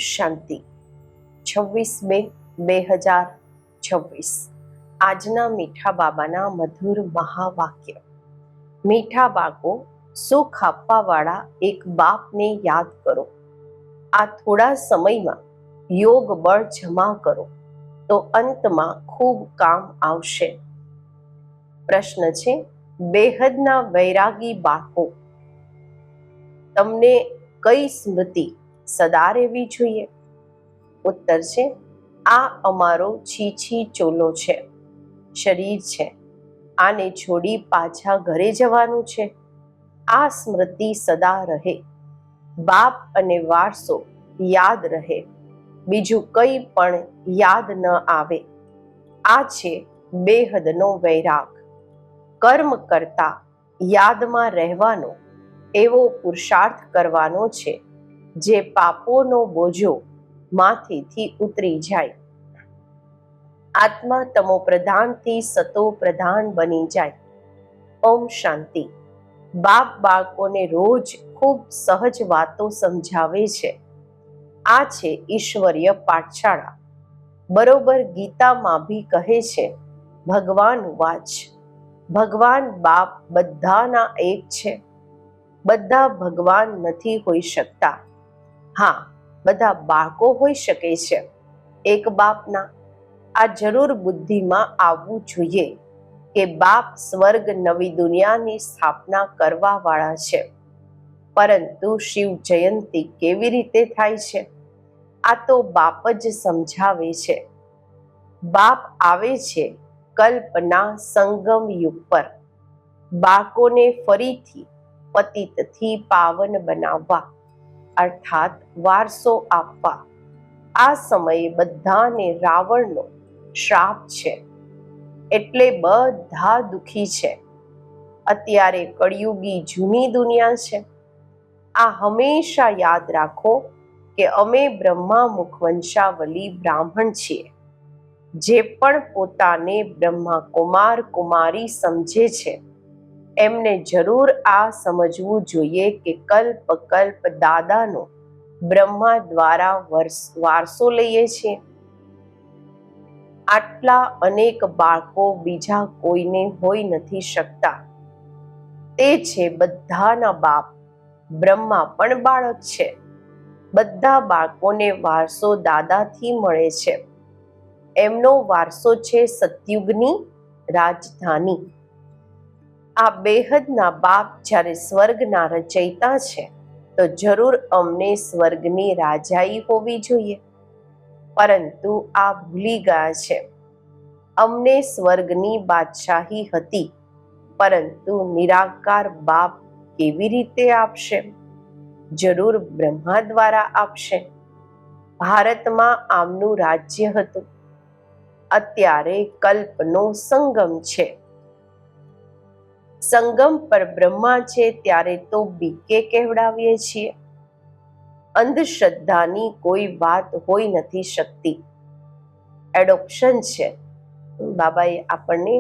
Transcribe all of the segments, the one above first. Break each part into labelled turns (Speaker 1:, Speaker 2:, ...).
Speaker 1: શાંતિ 26/2/2026 આજના મીઠા બાબાના મધુર મહાવાક્ય. મીઠા બાળકો, સુખ આપવાવાળા એક બાપને યાદ કરો. આ થોડા સમયમાં યોગ બળ જમા કરો તો અંતમાં ખૂબ કામ આવશે. પ્રશ્ન છે, બેહદના વૈરાગી બાળકો, તમને કઈ સ્મૃતિ સદા રહેવી જોઈએ? ઉત્તર છે, આ અમારો છીછી ચોલો છે, શરીર છે. આને છોડી પાછા ઘરે જવાનું છે. આ સ્મૃતિ સદા રહે, બાપ અને વારસો યાદ રહે, બીજું કંઈ પણ યાદ ન આવે. આ છે બેહદનો વૈરાગ. કર્મ કરતા યાદમાં રહેવાનો એવો પુરુષાર્થ કરવાનો છે જે પાપોનો બોજો માથેથી ઉતરી જાય. આત્મા તમો પ્રધાનથી સતો પ્રધાન બની જાય. ઓમ શાંતિ. બાપ બાળકોને રોજ ખૂબ સહજ વાતો સમજાવે છે. આ છે ઈશ્વરીય પાઠશાળા. બરોબર ગીતામાં બી કહે છે, ભગવાન વાચ, ભગવાન બાપ બધાના એક છે. બધા ભગવાન નથી હોઈ શકતા. હા, બધા બાળકો હોઈ શકે છે એક બાપના. આ જરૂર બુદ્ધિમાં આવવું જોઈએ કે બાપ સ્વર્ગ નવી દુનિયાની સ્થાપના કરવા વાળા છે. પરંતુ શિવ જયંતી કેવી રીતે થાય છે? આ તો બાપ જ સમજાવે છે. બાપ આવે છે કલ્પના સંગમ યુગ પર બાળકોને ફરીથી પતિતથી પાવન બનાવવા, અર્થાત વારસો આપવા. આ સમયે બધાને રાવણનો શ્રાપ છે, એટલે બધા દુખી છે. અત્યારે કળિયુગી જૂની દુનિયા છે. આ હંમેશા યાદ રાખો કે અમે બ્રહ્મા મુખવંશાવલી બ્રાહ્મણ છીએ. જે પણ પોતાને બ્રહ્મા કુમાર કુમારી સમજે છે એમને જરૂર આ સમજવું જોઈએ કે કલ્પ કલ્પ દાદાનો બ્રહ્મા દ્વારા વારસો લઈએ છીએ. આટલા અનેક બાળકો બીજા કોઈને હોઈ નથી શકતા. તે છે બધાના બાપ. બ્રહ્મા પણ બાળક છે. બધા બાળકોને વારસો દાદાથી મળે છે. એમનો વારસો છે સતયુગની રાજધાની. આ બેહદના બાપ જ્યારે સ્વર્ગના રચયિતા છે તો જરૂર અમને સ્વર્ગની રાજાઈ હોવી જોઈએ. પરંતુ આ ભૂલી ગયા છે. અમને સ્વર્ગની બાદશાહી હતી, પરંતુ નિરાકાર બાપ કેવી રીતે આપશે? જરૂર બ્રહ્મા દ્વારા આપશે. ભારતમાં આમનું રાજ્ય હતું. અત્યારે કલ્પનો સંગમ છે. સંગમ પર બ્રહ્મા છે ત્યારે તો બીકે કહેવડાવીએ છીએ. અંધશ્રદ્ધાની કોઈ વાત હોઈ નથી શકતી. એડોપ્શન છે. બાબાએ આપણને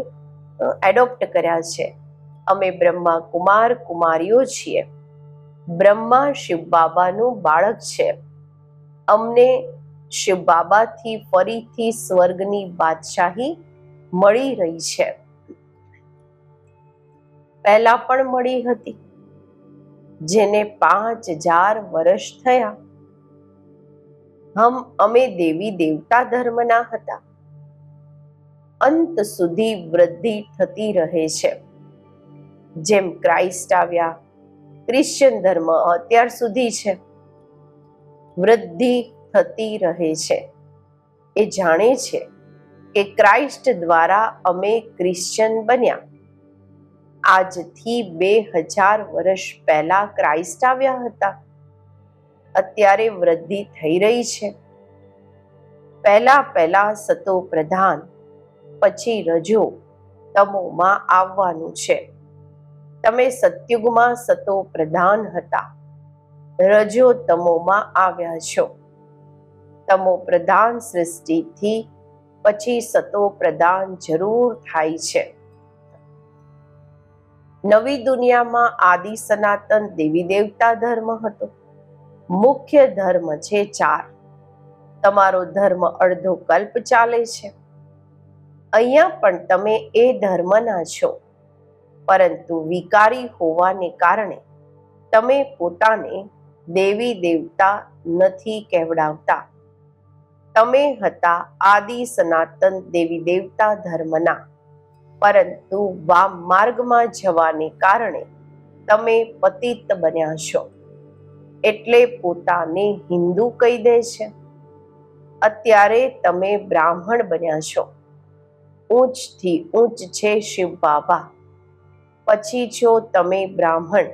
Speaker 1: એડોપ્ટ કર્યા છે. અમે બ્રહ્મા કુમાર કુમારીઓ છીએ. બ્રહ્મા શિવ બાબાનું બાળક છે. અમને શિવ બાબાથી ફરીથી સ્વર્ગની બાદશાહી મળી રહી છે. પહેલા પણ મળી હતી. જેને 5000 વર્ષ થયા. અમે દેવી દેવતા ધર્મના હતા. અંત સુધી વૃદ્ધિ થતી રહે છે. જેમ ક્રાઇસ્ટ આવ્યા, ક્રિશ્ચિયન ધર્મ અત્યાર સુધી છે. વૃદ્ધિ થતી રહે છે. એ જાણે છે કે ક્રાઇસ્ટ દ્વારા અમે ક્રિશ્ચિયન બન્યા. આજથી 2000 વર્ષ પહેલા ક્રાઇસ્ટ આવ્યા હતા. અત્યારે વૃદ્ધિ થઈ રહી છે. પહેલા સતો પ્રધાન, પછી રજો તમોમાં આવવાનું છે. તમે સતયુગમાં સતો પ્રધાન હતા. રજો તમોમાં આવ્યા છો. તમો પ્રધાન સૃષ્ટિથી પછી સતો પ્રધાન જરૂર થાય છે. નવી દુનિયામાં આદિ સનાતન દેવી દેવતા ધર્મ હતો. મુખ્ય ધર્મ છે 4. તમારો ધર્મ અડધો કલ્પ ચાલે છે. અહીંયા પણ તમે એ ધર્મના છો, પરંતુ વિકારી હોવાને કારણે તમે પોતાને દેવી દેવતા નથી કહેવડાવતા. તમે હતા આદિ સનાતન દેવી દેવતા ધર્મના, પરંતુ વામ માર્ગમાં જવાને કારણે તમે પતિત બન્યા છો, એટલે પોતાને હિન્દુ કહી દે છે. અત્યારે તમે બ્રાહ્મણ બન્યા છો. ઊંચથી ઊંચ છે શિવ બાબા, પછી છો તમે બ્રાહ્મણ.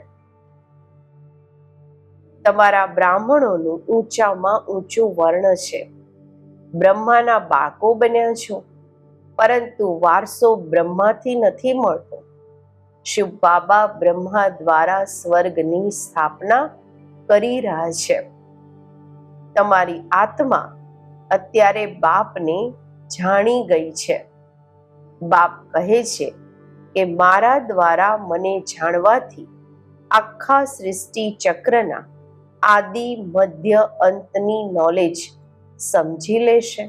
Speaker 1: તમારા બ્રાહ્મણોનું ઊંચામાં ઊંચું વર્ણ છે. બ્રહ્માના બાળકો બન્યા છો, પરંતુ વારસો બ્રહ્માથી નથી મળતો. શિવ બાબા બ્રહ્મા દ્વારા સ્વર્ગની સ્થાપના કરી રહ્યા છે. તમારી આત્મા અત્યારે બાપને જાણી ગઈ છે. બાપ કહે છે કે મારા દ્વારા મને જાણવાથી આખા સૃષ્ટિ ચક્રના આદિ મધ્ય અંતની નોલેજ સમજી લેશે.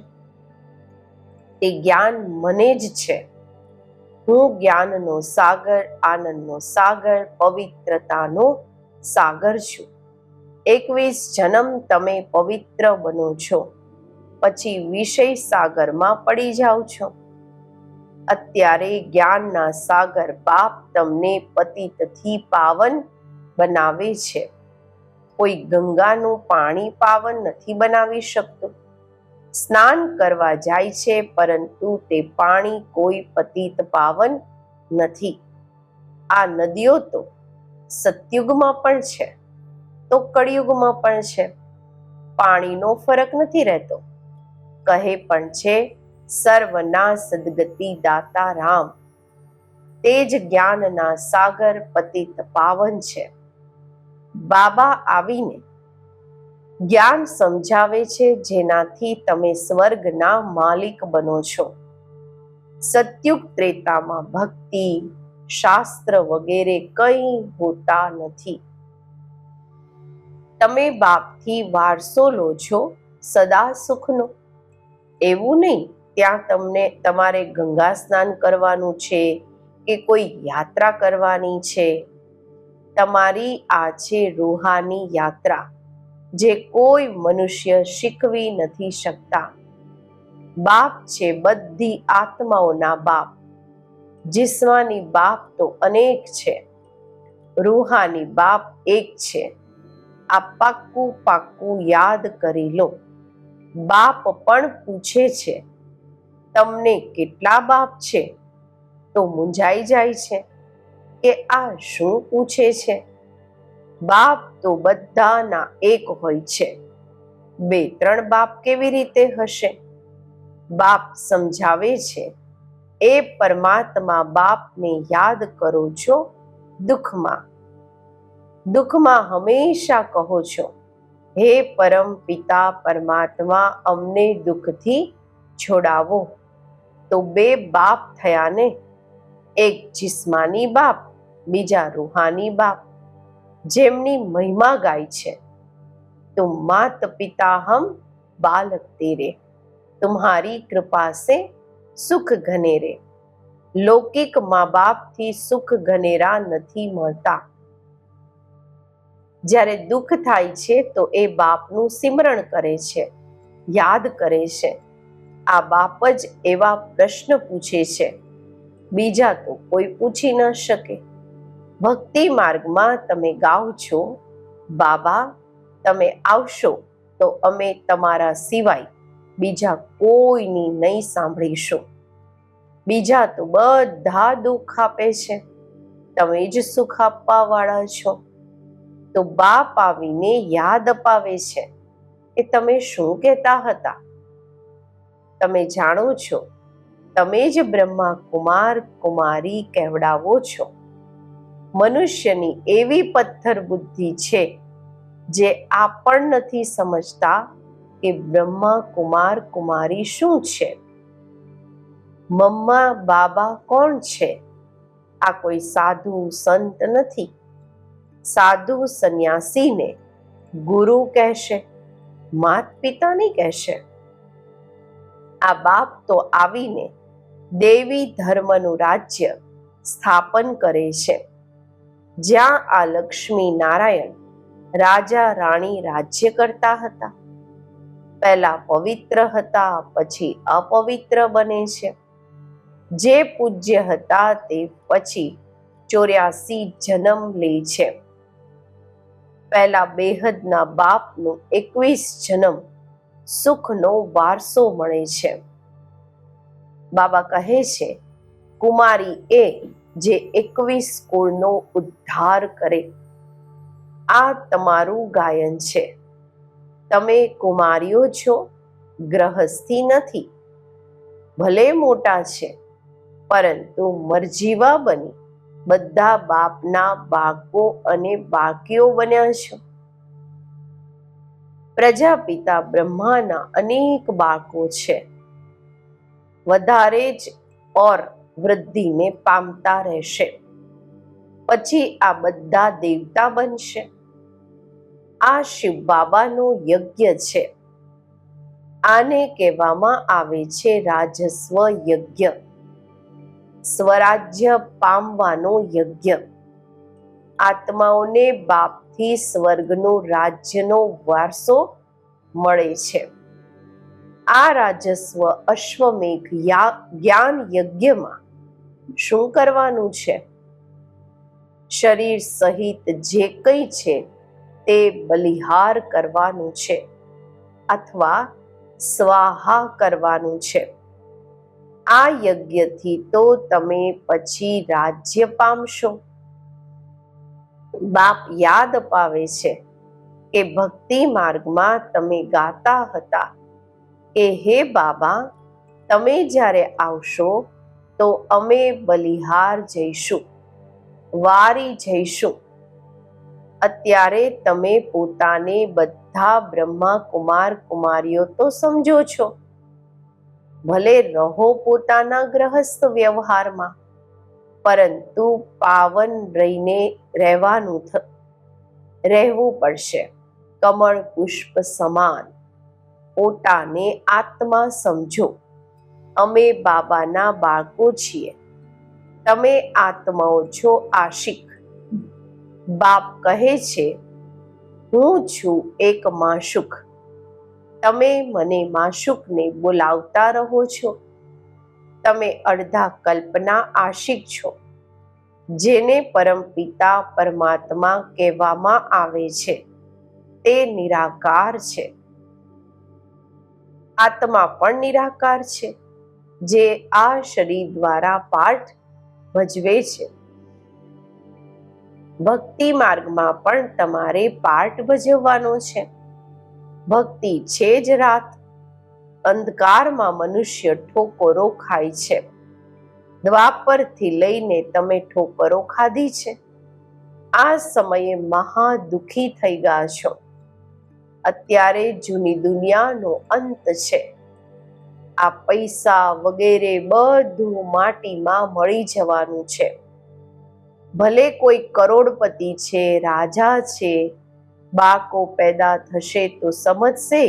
Speaker 1: તે જ્ઞાન મને જ છે. હું જ્ઞાનનો સાગર, આનંદનો સાગર, પવિત્રતાનો સાગર છું. 21 જન્મ તમે પવિત્ર બનો છો, પછી વિષય સાગરમાં પડી જાઓ છો. અત્યારે જ્ઞાનના સાગર બાપ તમને પતિતથી પાવન બનાવે છે. કોઈ ગંગાનું પાણી પાવન નથી બનાવી શકતું. સ્નાન કરવા જાય છે, પરંતુ તે પાણી કોઈ પતિત પાવન નથી. આ નદીઓ તો સતયુગમાં પણ છે, તો કળિયુગમાં પણ છે. પાણીનો ફરક નથી રહેતો. કહે પણ છે સર્વના સદગતિ દાતા રામ. તે જ જ્ઞાનના સાગર પતિત પાવન છે. બાબા આવીને જ્ઞાન સમજાવે છે, જેનાથી તમે સ્વર્ગના માલિક બનો છો. સતયુગ ત્રેતામાં ભક્તિ, શાસ્ત્ર વગેરે કંઈ હોતા નથી. તમે બાપથી વારસો લો છો સદા સુખનો. એવું નહીં ત્યાં તમારે ગંગા સ્નાન કરવાનું છે કે કોઈ યાત્રા કરવાની છે. તમારી આ છે રૂહાની યાત્રા, જે કોઈ મનુષ્ય શીખવી નથી શકતા. બાપ છે બધી આત્માઓના બાપ. જિસ્માની બાપ તો અનેક છે, રૂહાની બાપ એક છે. આ પાક્કું પાક્કું યાદ કરી લો. બાપ પણ પૂછે છે તમને કેટલા બાપ છે, તો મૂંઝાઈ જાય છે કે આ શું પૂછે છે. બાપ તો બધાના એક હોય છે. 2-3 બાપ કેવી રીતે હશે? બાપ સમજાવે છે એ પરમાત્મા બાપને યાદ કરો છો દુઃખમાં. દુઃખમાં હંમેશા કહો છો હે પરમ પિતા પરમાત્મા, અમને દુઃખથી છોડાવો. તો 2 બાપ થયા ને, એક જિસ્માની બાપ, બીજા રૂહાની બાપ, જેમની મહિમા ગાય છે. તુમ માત પિતા હમ બાલક તેરે, તુમ્હારી કૃપા સે સુખ ઘનેરે. લૌકિક મા બાપથી સુખ ઘનેરા નથી મળતા. જ્યારે દુઃખ થાય છે તો એ બાપનું સિમરણ કરે છે, યાદ કરે છે. આ બાપ જ એવા પ્રશ્ન પૂછે છે, બીજા તો કોઈ પૂછી ન શકે. ભક્તિ માર્ગમાં તમે ગાઓ છો, બાબા તમે આવશો તો અમે તમારા સિવાય બીજા કોઈની નહીં સાંભળીશું. બીજા તો બધા દુઃખ આપે છે, તમે જ સુખ આપવા વાળા છો. તો બાપ આવીને યાદ અપાવે છે કે તમે શું કહેતા હતા. તમે જાણો છો, તમે જ બ્રહ્મા કુમાર કુમારી કહેવડાવો છો. મનુષ્યની એવી પથ્થર બુદ્ધિ છે જે આ પણ નથી સમજતા કે બ્રહ્મા કુમાર કુમારી શું છે. મમ્મા બાબા કોણ છે? આ કોઈ સાધુ સંત નથી. સાધુ સંન્યાસીને ગુરુ કહેશે, માત પિતા નહીં કહેશે. આ બાપ તો આવીને દેવી ધર્મનું રાજ્ય સ્થાપન કરે છે, જ્યાં આ લક્ષ્મી નારાયણ રાજા રાણી રાજ્ય કરતા હતા. પહેલા પવિત્ર હતા, પછી અપવિત્ર બને છે. જે પૂજ્ય હતા તે પછી 84 જન્મ લે છે. પહેલા બેહદના બાપનું 21 જન્મ સુખનો વારસો મળે છે. બાબા કહે છે, કુમારી એ જે 21 કુળનો ઉદ્ધાર કરે. આ તમારું ગાયન છે. તમે કુમારીઓ છો, ગ્રહસ્થી નથી. ભલે મોટા છે, પરંતુ મરજીવા બની બધા બાપના બાળકો અને બાળકીઓ બન્યા છો. પ્રજાપિતા બ્રહ્માના અનેક બાળકો છે. વધારે જ ઓર વૃદ્ધિને પામતા રહેશે. પછી આ બધા દેવતા બનશે. આ શિવ બાબાનો યજ્ઞ છે. આને કહેવામાં આવે છે રાજસ્વ યજ્ઞ, સ્વરાજ્ય પામવાનો યજ્ઞ. આત્માઓને બાપથી સ્વર્ગનું રાજ્યનો વારસો મળે છે. આ રાજસ્વ અશ્વમેઘ જ્ઞાન યજ્ઞમાં શું કરવાનું છે? શરીર સહિત જે કંઈ છે તે બલિહાર કરવાનું છે અથવા સ્વાહા કરવાનું છે. આ યજ્ઞથી તો તમે પછી રાજ્ય પામશો. બાપ યાદ અપાવે છે કે ભક્તિ માર્ગમાં તમે ગાતા હતા કે હે બાબા, તમે જ્યારે આવશો તો અમે બલિહાર જઈશું, વારી જઈશું. અત્યારે તમે પોતાને બધા બ્રહ્મા કુમાર કુમારીઓ તો સમજો છો. ભલે રહો પોતાના ગ્રહસ્થ વ્યવહારમાં, પરંતુ પાવન રહીને રહેવું પડશે. કમળ પુષ્પ સમાન પોતાને આત્મા સમજો. અમે બાબાના બાળકો છીએ. તમે આત્માઓ છો આશિક. બાપ કહે છે, હું છું એક માશુક. તમે મને માશુકને બોલાવતા રહો છો. તમે અડધા કલ્પના આશિક છો, જેને પરમપિતા પરમાત્મા કહેવામાં આવે છે. તે નિરાકાર છે. આત્મા પણ નિરાકાર છે, જે આ શરીર દ્વારા પાઠ ભજવે છે. ભક્તિ માર્ગમાં પણ તમારે પાઠ ભજવવાનો છે. ભક્તિ છે જ રાત. અંધકારમાં મનુષ્ય ઠોકરો ખાય છે. દ્વાપરથી લઈને તમે ઠોકરો ખાધી છે. આ સમયે મહા દુઃખી થઈ ગયા છો. અત્યારે જૂની દુનિયાનો અંત છે. આ પૈસા વગેરે બધું માટીમાં મળી જવાનું છે. ભલે કોઈ કરોડપતિ છે, રાજા છે, બાળકો પેદા થશે તો સમજશે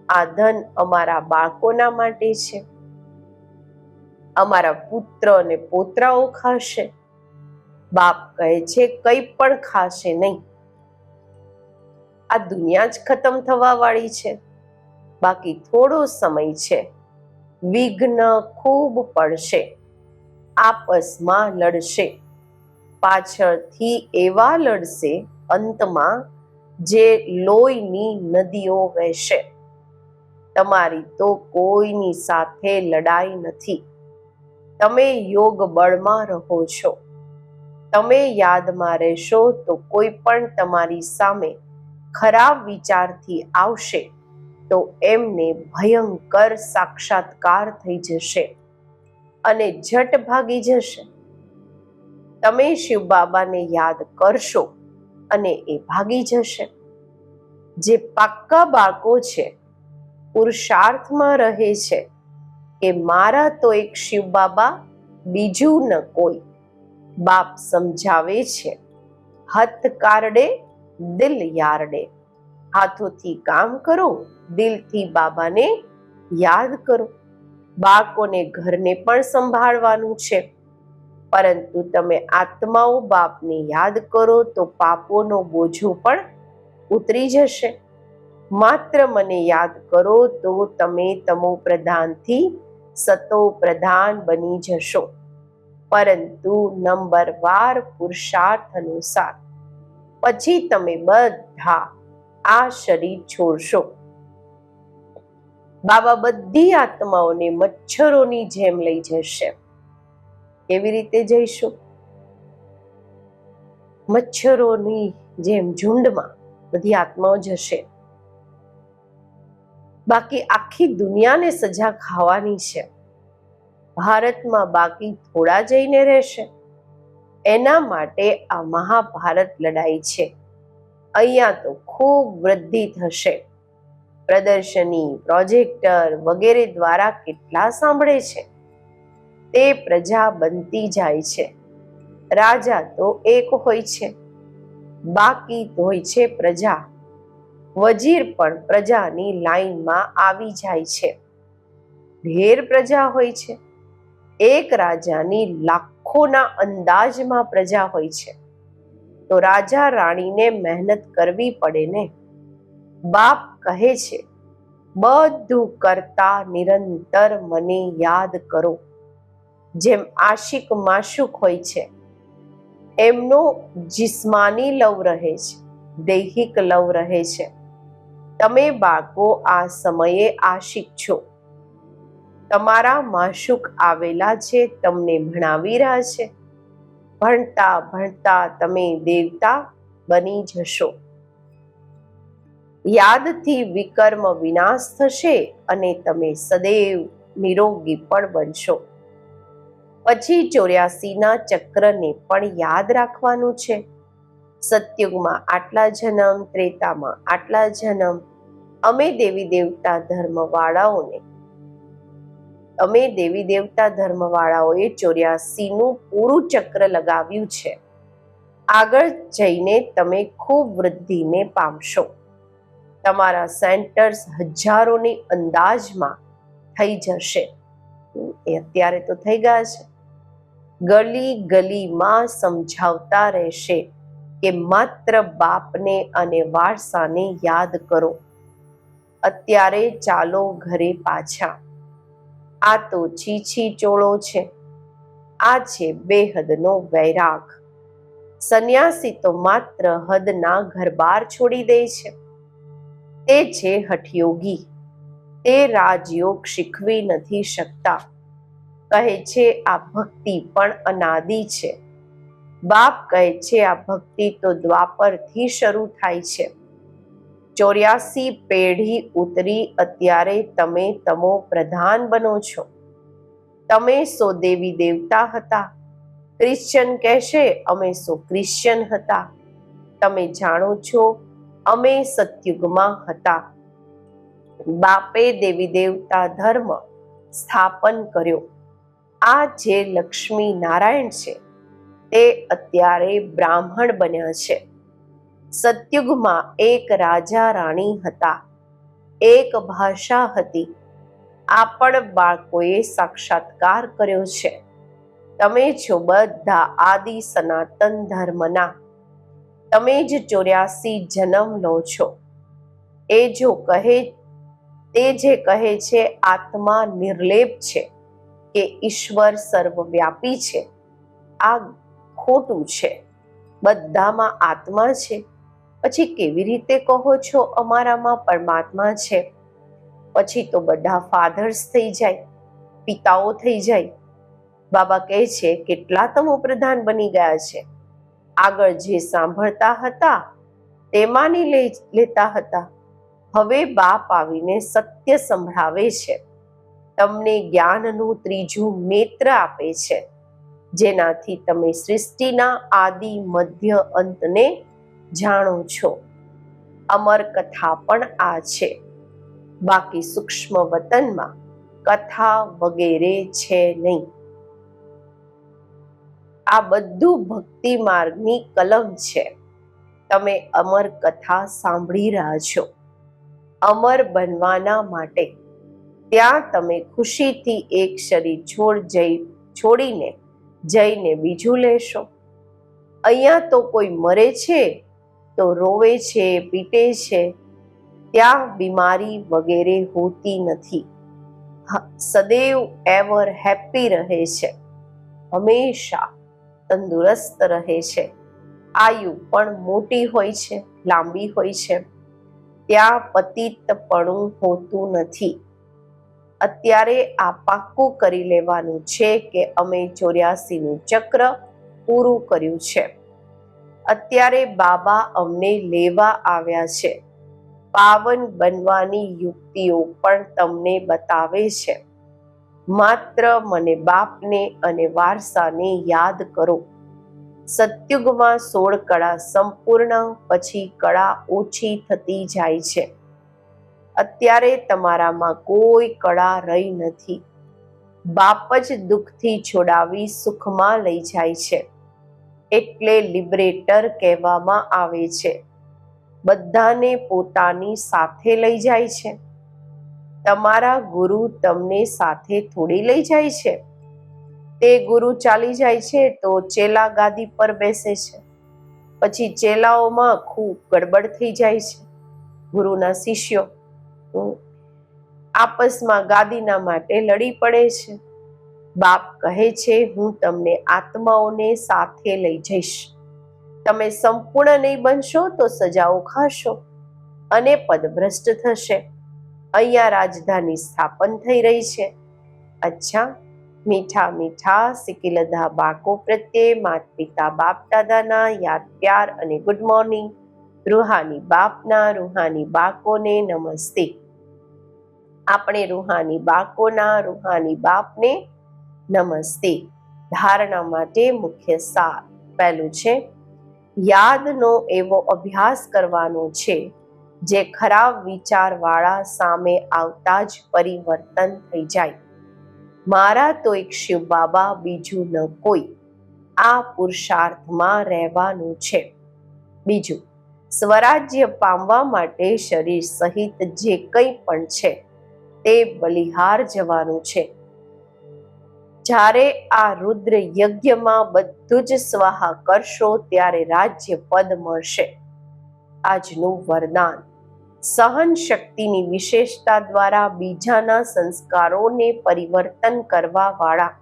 Speaker 1: આ ધન અમારા બાળકોના માટે છે. અમારા પુત્ર અને પોતરાઓ ખાશે. બાપ કહે છે, કંઈ પણ ખાશે નહીં. આ દુનિયા જ ખતમ થવા વાળી છે. બાકી થોડો સમય છે. વિઘ્ન ખૂબ પડશે. આપસમાં લડશે. પાછળથી એવા લડશે અંતમાં જે લોહીની નદીઓ વહેશે. તમારી તો કોઈની સાથે લડાઈ નથી. તમે યોગ બળમાં રહો છો. તમે યાદમાં રહેશો તો કોઈ પણ તમારી સામે ખરાબ વિચારથી આવશે તો એમને ભયંકર સાક્ષાત્કાર થઈ જશે અને ઝટ ભાગી જશે. તમે શિવ બાબાને યાદ કરશો અને એ ભાગી જશે. જે પાક્કા બાળકો છે, પુરુષાર્થમાં રહે છે કે મારા તો એક શિવ બાબા, બીજું ન કોઈ. બાપ સમજાવે છે, હથ કારડે દિલ યારડે. હાથોથી કામ કરો, દિલથી બાબાને યાદ કરો. બાળકોને ઘરને પણ સંભાળવાનું છે, પરંતુ તમે આત્માઓ બાપને યાદ કરો તો પાપોનો બોજો પણ ઉતરી જશે. માત્ર મને યાદ કરો તો તમે તમો પ્રધાનથી સતો પ્રધાન બની જશો, પરંતુ નંબરવાર પુરુષાર્થ અનુસાર. પછી તમે બધા આ શરીર છોડશો. બાબા બધી આત્માઓને મચ્છરોની જેમ લઈ જશે. કેવી રીતે જઈશું? મચ્છરોની જેમ ઝુંડમાં બધી આત્માઓ જશે. બાકી આખી દુનિયાને સજા ખાવાની છે. ભારતમાં બાકી થોડા જઈને રહેશે. એના માટે આ મહાભારત લડાઈ છે. અહીંયા તો ખૂબ વૃદ્ધિ થશે. પ્રદર્શની, પ્રોજેક્ટર વગેરે દ્વારા કેટલા સાંભળે છે. તે પ્રજા બનતી જાય છે. રાજા તો એક હોય છે, બાકી હોય છે પ્રજા. વજીર પણ પ્રજાની લાઈનમાં આવી જાય છે. ઢેર પ્રજા હોય છે. એક રાજાની લાખોના અંદાજમાં પ્રજા હોય છે. તો રાજા રાણીને મહેનત કરવી પડે ને. બાપ કહે છે, બધું કરતા નિરંતર મને યાદ કરો. જેમ આશિક માશુક હોય છે, એમનો જિસ્માની લવ રહે છે, દૈહિક લવ રહે છે. તમે બાળકો આ સમયે આશિક છો. તમારા માશુક આવેલા છે, તમને ભણાવી રહ્યા છે. ભણતા ભણતા તમે દેવતા બની જશો. યાદથી વિકર્મ વિનાશ થશે અને તમે સદૈવ નિરોગી પણ બનશો. પછી 84ના ચક્રને પણ યાદ રાખવાનું છે. સતયુગમાં આટલા જન્મ, ત્રેતામાં આટલા જન્મ. અમે દેવી દેવતા ધર્મવાળાઓએ 84નું પૂરું ચક્ર લગાવ્યું છે. આગળ જઈને તમે ખૂબ વૃદ્ધિને પામશો. તમારા સેન્ટર્સ હજારોની અંદાજમાં થઈ જશે. એ અત્યારે તો થઈ ગયા છે. ગલી ગલીમાં સમજાવતા રહેશે કે માત્ર બાપને અને વારસાને યાદ કરો. અત્યારે ચાલો ઘરે પાછા. આ તો છીછી ચોળો છે. આ છે બેહદનો વૈરાગ. સંન્યાસી તો માત્ર હદના ઘરબાર છોડી દે છે. તે છે હઠયોગી. તે રાજયોગ શીખવી નથી શકતા. કહે છે આ ભક્તિ પણ અનાદિ છે. બાપ કહે છે આ ભક્તિ તો દ્વાપરથી શરૂ થાય છે. 84 પેઢી ઉતરી અત્યારે તમે તમો પ્રધાન બનો છો. તમે સો દેવી દેવતા હતા. ક્રિશ્ચન કહેશે અમે સો ક્રિશ્ચન હતા. તમે જાણો છો અમે સતયુગમાં હતા. બાપે દેવી દેવતા ધર્મ સ્થાપન કર્યો. આ જે લક્ષ્મી નારાયણ છે તે અત્યારે બ્રાહ્મણ બન્યા છે. સતયુગમાં એક રાજા રાણી હતા. એક ભાષા હતી. આ પણ બાળકોએ સાક્ષાત્કાર કર્યો છે. તમે છો બધા આદિ સનાતન ધર્મના. તમે જ 84 જન્મ લો છો. તે જે કહે છે આત્મા નિર્લેપ છે કે ઈશ્વર સર્વવ્યાપી છે, આ ખોટું છે. બધામાં આત્મા છે. પછી કેવી રીતે કહો છો અમારામાં પરમાત્મા છે? પછી તો બધા ફાધર્સ થઈ જાય, પિતાઓ થઈ જાય. બાબા કહે છે કેટલા તમો પ્રધાન બની ગયા છે. આગળ જે સાંભળતા હતા તે માની લેતા હતા. હવે બાપ આવીને સત્ય સંભળાવે છે. તમને જ્ઞાનનું ત્રીજું નેત્ર આપે છે, જેનાથી તમે સૃષ્ટિના આદિ મધ્ય અંતને જાણો છો. અમર કથા પણ આ છે. બાકી સૂક્ષ્મ વતનમાં કથા વગેરે છે નહીં. આ બધું ભક્તિ માર્ગની કલમ છે. તમે અમર કથા સાંભળી રહ્યા છો. અમર બનવાના માટે ત્યાં તમે ખુશીથી એક શરીર છોડીને જઈને બીજું લેશો. અહીંયા તો કોઈ મરે છે તો રોવે છે, પીટે છે. ત્યાં બીમારી વગેરે હોતી નથી. સદૈવ એવર હેપી રહે છે, હંમેશા તંદુરસ્ત રહે છે. આયુ પણ મોટી હોય છે, લાંબી હોય છે. ત્યાં પતિતપણું હોતું નથી. અત્યારે આ પાક્કું કરી લેવાનું છે કે અમે 84નું ચક્ર પૂરું કર્યું છે. અત્યારે બાબા અમને લેવા આવ્યા છે. પાવન બનવાની યુક્તિઓ પણ તમને બતાવે છે. માત્ર મને બાપને અને વારસાને યાદ કરો. સતયુગમાં 16 કળા સંપૂર્ણ, પછી કળા ઓછી થતી જાય છે. અત્યારે તમારામાં કોઈ કળા રહી નથી. બાપ જ દુઃખથી છોડાવી સુખમાં લઈ જાય છે. એટલે લિબરેટર કહેવામાં આવે છે. બધાને પોતાની સાથે લઈ જાય છે. તમારા ગુરુ તમને સાથે થોડી લઈ જાય છે. તે ગુરુ ચાલી જાય છે તો ચેલા ગાદી પર બેસે છે. પછી ચેલાઓમાં ખૂબ ગડબડ થઈ જાય છે. ગુરુના શિષ્યો આપસમાં ગાદીના માટે લડી પડે છે. બાપ કહે છે, હું તમને આત્માઓને સાથે લઈ જઈશ. તમે સંપૂર્ણ નહીં બનશો તો સજાઓ ખાશો અને પદભ્રષ્ટ થશે. અહીંયા રાજધાની સ્થાપન થઈ રહી છે. અચ્છા, મીઠા મીઠા સિકિલધા બાળકો પ્રત્યે માતા પિતા બાપ દાદાના યાદ, પ્યાર અને ગુડ મોર્નિંગ. રૂહાની બાપના રૂહાની બાળકોને નમસ્તે. આપણે રૂહાની બાળકોના રૂહાની બાપને નમસ્તે. ધારણા માટે મુખ્ય સાર. પહેલું છે, યાદનો એવો અભ્યાસ કરવાનો છે જે ખરાબ વિચારવાળા સામે આવતા જ પરિવર્તન થઈ જાય. મારા તો એક શિવ બાબા, બીજું ન કોઈ. આ પુરુષાર્થમાં રહેવાનું છે. બીજું, સ્વરાજ્ય પામવા માટે શરીર સહિત જે કંઈ પણ છે તે બલિહાર જવાનું છે. જ્યારે આ રુદ્ર યજ્ઞમાં બધું જ સ્વાહા કરશો ત્યારે રાજ્ય પદ મળશે. આજનું વરદાન. સહન શક્તિની વિશેષતા દ્વારા બીજાના સંસ્કારોને પરિવર્તન કરવા વાળા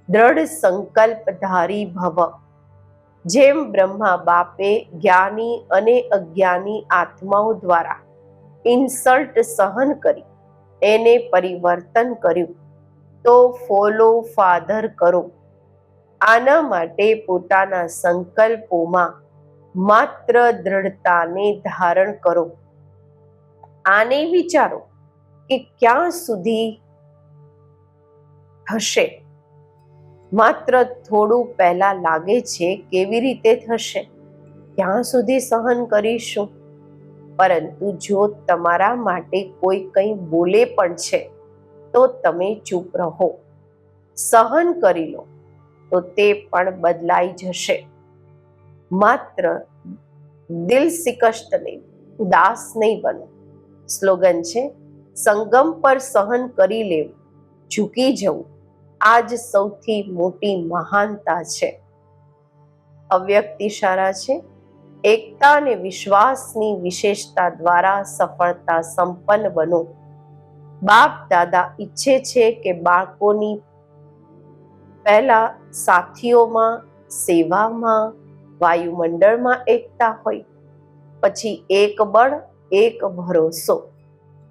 Speaker 1: દ્રઢ સંકલ્પધારી ભવ. જેમ બ્રહ્મા બાપે જ્ઞાની અને અજ્ઞાની આત્માઓ દ્વારા ઇન્સલ્ટ સહન કરી એને પરિવર્તન કર્યું, તો ફોલો ફાધર કરો. આના માટે પોતાના સંકલ્પોમાં માત્ર દ્રઢતાને ધારણ કરો. આને વિચારો કે ક્યાં સુધી થશે. માત્ર થોડું પહેલા લાગે છે કેવી રીતે થશે, ક્યાં સુધી સહન કરીશું. પરંતુ જો તમારા માટે કોઈ કંઈ બોલે પણ છે તો તમે ચૂપ રહો, સહન કરી લો, તો તે પણ બદલાઈ જશે. માત્ર દિલ શિકસ્ત નહીં, ઉદાસ નહીં બનો. સ્લોગન છે, સંગમ પર સહન કરી લેવું, ઝૂકી જવું, આ જ સૌથી મોટી મહાનતા છે. અવ્યક્ત ઇશારા છે, એકતા અને વિશ્વાસની વિશેષતા દ્વારા સફળતા સંપન્ન બનો. બાપ દાદા ઈચ્છે છે કે બાળકોની પહેલા સાથીઓમાં, સેવામાં, વાયુમંડળમાં એકતા હોય, પછી એક બળ, એક ભરોસો,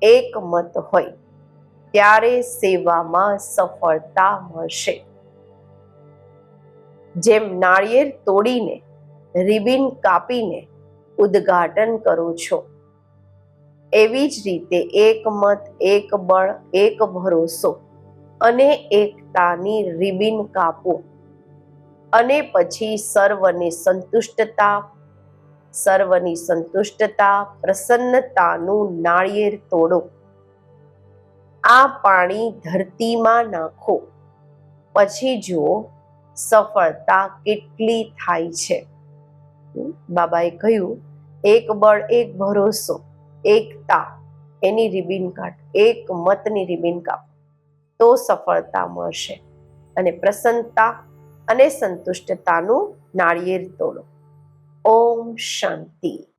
Speaker 1: એક મત હોય, ત્યારે સેવામાં સફળતા મળશે. જેમ નાળિયેર તોડીને રિબિન કાપીને ઉદ્ઘાટન કરો છો, એવી જ રીતે એક મત, એક બળ, એક ભરોસો અને એકતાની રિબિન કાપો. અને પછી સર્વની સંતુષ્ટતા, પ્રસન્નતાનું નાળિયેર તોડો. આ પાણી ધરતીમાં નાખો, પછી જુઓ સફળતા કેટલી થાય છે. બાબાએ કહ્યું, એક બળ, એક ભરોસો, એકતા, એની રિબીન કાઢ, એક મતની રિબીન કાઢ, તો સફળતા મળશે. અને પ્રસન્નતા અને સંતુષ્ટતાનું નાળિયેર તોડો. ઓમ શાંતિ.